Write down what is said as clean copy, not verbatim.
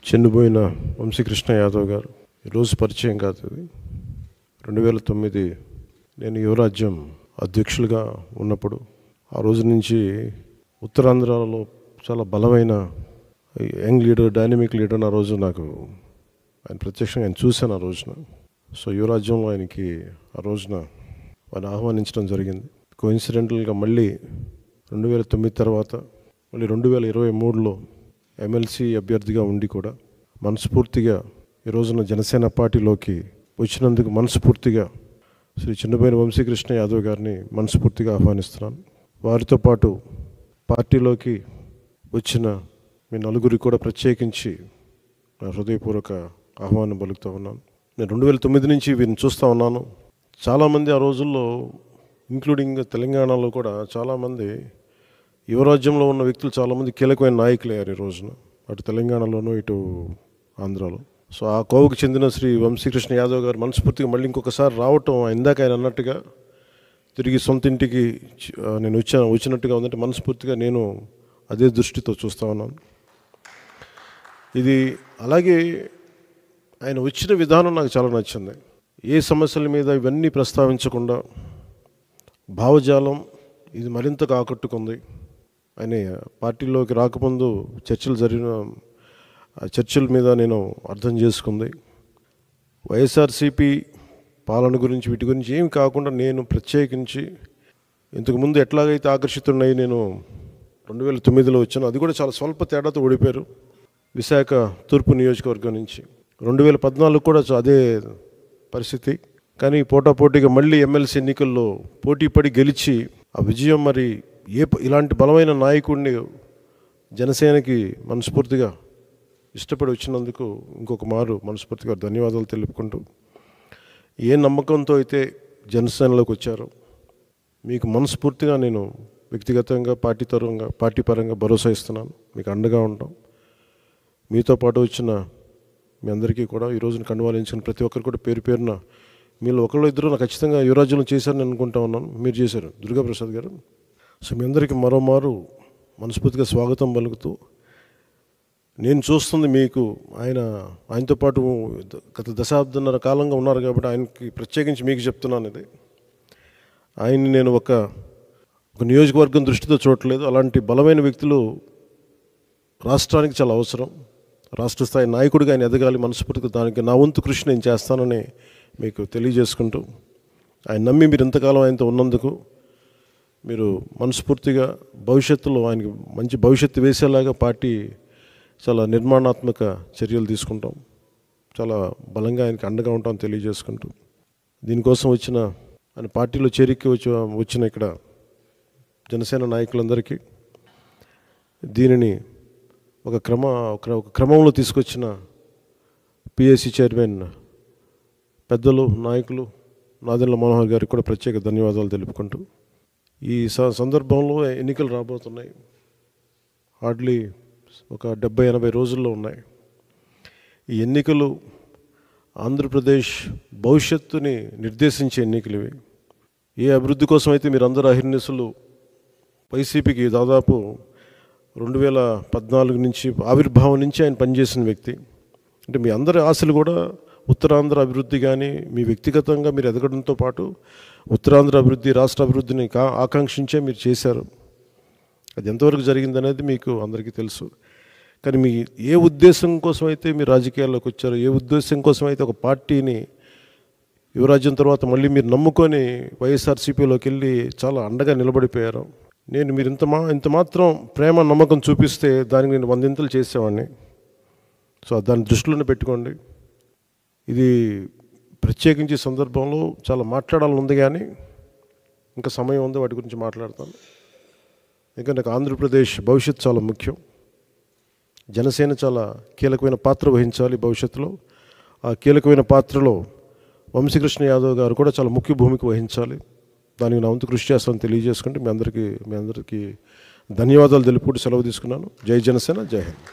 చెన్నుబోయిన వంశీకృష్ణ యాదవ్ గారు ఈరోజు పరిచయం కాదు. ఇది 2009 నేను యువరాజ్యం అధ్యక్షులుగా ఉన్నప్పుడు ఆ రోజు నుంచి ఉత్తరాంధ్రలో చాలా బలమైన యంగ్ లీడర్, డైనమిక్ లీడర్. ఆ రోజు నాకు ఆయన ప్రత్యక్షంగా ఆయన చూశాను ఆ రోజున. సో యువరాజ్యంలో ఆయనకి ఆ రోజున ఆయన ఆహ్వానించడం జరిగింది. కోఇన్సిడెంటల్గా మళ్ళీ 2009 తర్వాత మళ్ళీ 2023లో ఎమ్మెల్సీ అభ్యర్థిగా ఉండి కూడా మనస్ఫూర్తిగా ఈ రోజున జనసేన పార్టీలోకి వచ్చినందుకు మనస్ఫూర్తిగా శ్రీ చెన్నుబోయిన వంశీకృష్ణ యాదవ్ గారిని మనస్ఫూర్తిగా ఆహ్వానిస్తున్నాను. వారితో పాటు పార్టీలోకి వచ్చిన మీ నలుగురికి కూడా ప్రత్యేకించి నా హృదయపూర్వక ఆహ్వానం పలుకుతూ ఉన్నాను. నేను 2009 నుంచి వీరిని చూస్తూ ఉన్నాను. చాలామంది ఆ రోజుల్లో ఇంక్లూడింగ్ తెలంగాణలో కూడా చాలామంది యువరాజ్యంలో ఉన్న వ్యక్తులు చాలామంది కీలకమైన నాయకులు అయ్యారు ఈ రోజున, అటు తెలంగాణలోనూ ఇటు ఆంధ్రాలో. సో ఆ కోవకు చెందిన శ్రీ వంశీకృష్ణ యాదవ్ గారు మనస్ఫూర్తిగా మళ్ళీ ఇంకొకసారి రావటం, ఇందాక ఆయన అన్నట్టుగా తిరిగి సొంత ఇంటికి నేను వచ్చినట్టుగా ఉందంటే మనస్ఫూర్తిగా నేను అదే దృష్టితో చూస్తూ ఉన్నాను. ఇది అలాగే ఆయన వచ్చిన విధానం నాకు చాలా నచ్చింది. ఏ సమస్యల మీద ఇవన్నీ ప్రస్తావించకుండా భావజాలం ఇది మరింతగా ఆకట్టుకుంది. ఆయన పార్టీలోకి రాకముందు జరిగిన చర్చల మీద నేను అర్థం చేసుకుంది. వైఎస్ఆర్సీపీ పాలన గురించి వీటి గురించి ఏమి కాకుండా నేను ప్రత్యేకించి ఇంతకుముందు ఎట్లాగైతే ఆకర్షితున్నాయి నేను 2009లో వచ్చాను. అది కూడా చాలా స్వల్ప తేడాతో ఓడిపోయారు విశాఖ తూర్పు నియోజకవర్గం నుంచి. 2014 కూడా అదే పరిస్థితి. కానీ పోటాపోటీగా మళ్ళీ ఎమ్మెల్సీ ఎన్నికల్లో పోటీ పడి గెలిచి ఆ విజయం మరి ఇలాంటి బలమైన నాయకుడిని జనసేనకి మనస్ఫూర్తిగా ఇష్టపడి వచ్చినందుకు ఇంకొక మారు మనస్ఫూర్తిగా ధన్యవాదాలు తెలుపుకుంటూ, ఏ నమ్మకంతో అయితే జనసేనలోకి వచ్చారో మీకు మనస్ఫూర్తిగా నేను వ్యక్తిగతంగా పార్టీ పరంగా భరోసా ఇస్తున్నాను. మీకు అండగా ఉంటాం. మీతో పాటు వచ్చిన మీ అందరికీ కూడా ఈ రోజున కండువాలించిన ప్రతి ఒక్కరు కూడా పేరు పేరున మీరు ఒకళ్ళు ఇద్దరు నాకు ఖచ్చితంగా యువరాజ్యంలో చేశారని అనుకుంటా ఉన్నాను. మీరు చేశారు, దుర్గాప్రసాద్ గారు. సో మీ అందరికీ మరోమారు మనస్ఫూర్తిగా స్వాగతం పలుకుతూ, నేను చూస్తుంది మీకు ఆయనతో పాటు గత దశాబ్దన్నర కాలంగా ఉన్నారు కాబట్టి ఆయనకి ప్రత్యేకించి మీకు చెప్తున్నాను. ఇది ఆయన్ని నేను ఒక నియోజకవర్గం దృష్టితో చూడట్లేదు. అలాంటి బలమైన వ్యక్తులు రాష్ట్రానికి చాలా అవసరం. రాష్ట్ర స్థాయి నాయకుడిగా ఆయన ఎదగాలి. మనస్ఫూర్తిగా దానికి నా వంతు కృషి నేను చేస్తానని మీకు తెలియజేసుకుంటూ, ఆయన నమ్మి మీరు ఇంతకాలం ఆయనతో ఉన్నందుకు మీరు మనస్ఫూర్తిగా భవిష్యత్తులో ఆయనకి మంచి భవిష్యత్తు వేసేలాగా పార్టీ చాలా నిర్మాణాత్మక చర్యలు తీసుకుంటాం. చాలా బలంగా ఆయనకి అండగా ఉంటామని తెలియజేసుకుంటూ, దీనికోసం ఆయన పార్టీలో చేరిక వచ్చిన ఇక్కడ జనసేన నాయకులందరికీ, దీనిని ఒక క్రమంలో తీసుకొచ్చిన పిఎస్సి చైర్మన్ పెద్దలు నాయకులు నాదెండ్ల మనోహర్ గారికి కూడా ప్రత్యేక ధన్యవాదాలు తెలుపుకుంటూ, ఈ సందర్భంలో ఎన్నికలు రాబోతున్నాయి. హార్డ్లీ ఒక 70-80 రోజుల్లో ఉన్నాయి. ఈ ఎన్నికలు ఆంధ్రప్రదేశ్ భవిష్యత్తుని నిర్దేశించే ఎన్నికలు ఇవి. ఏ అభివృద్ధి కోసం అయితే మీరు అందరూ అహిర్నిశలు వైసీపీకి దాదాపు 2014 నుంచి ఆవిర్భావం నుంచి ఆయన పనిచేసిన వ్యక్తి. అంటే మీ అందరి ఆశలు కూడా ఉత్తరాంధ్ర అభివృద్ధి కానీ మీ వ్యక్తిగతంగా మీరు ఎదగడంతో పాటు ఉత్తరాంధ్ర అభివృద్ధి, రాష్ట్ర అభివృద్ధిని ఆకాంక్షించే మీరు చేశారు. అది ఎంతవరకు జరిగిందనేది మీకు అందరికీ తెలుసు. కానీ మీ ఏ ఉద్దేశం కోసం అయితే మీరు రాజకీయాల్లోకి వచ్చారో, ఏ ఉద్దేశం కోసం అయితే ఒక పార్టీని యువరాజ్యం తర్వాత మళ్ళీ మీరు నమ్ముకొని వైఎస్ఆర్సీపీలోకి వెళ్ళి చాలా అండగా నిలబడిపోయారు. మీరు ఇంత మాత్రం ప్రేమ నమ్మకం చూపిస్తే దానికి నేను 100 చేసేవాడిని. సో దాన్ని దృష్టిలోనే పెట్టుకోండి. ఇది ప్రత్యేకించి సందర్భంలో చాలా మాట్లాడాలని ఉంది, కానీ ఇంకా సమయం ఉంది, వాటి గురించి మాట్లాడతాను. ఎందుకంటే నాకు ఆంధ్రప్రదేశ్ భవిష్యత్తు చాలా ముఖ్యం. జనసేన చాలా కీలకమైన పాత్ర వహించాలి భవిష్యత్తులో. ఆ కీలకమైన పాత్రలో వంశీకృష్ణ యాదవ్ గారు కూడా చాలా ముఖ్య భూమిక వహించాలి. దానికి నా వంతు కృషి చేస్తానని తెలియజేసుకుంటే మీ అందరికీ ధన్యవాదాలు తెలుపుకుంటూ సెలవు తీసుకున్నాను. జై జనసేన, జై హింద్.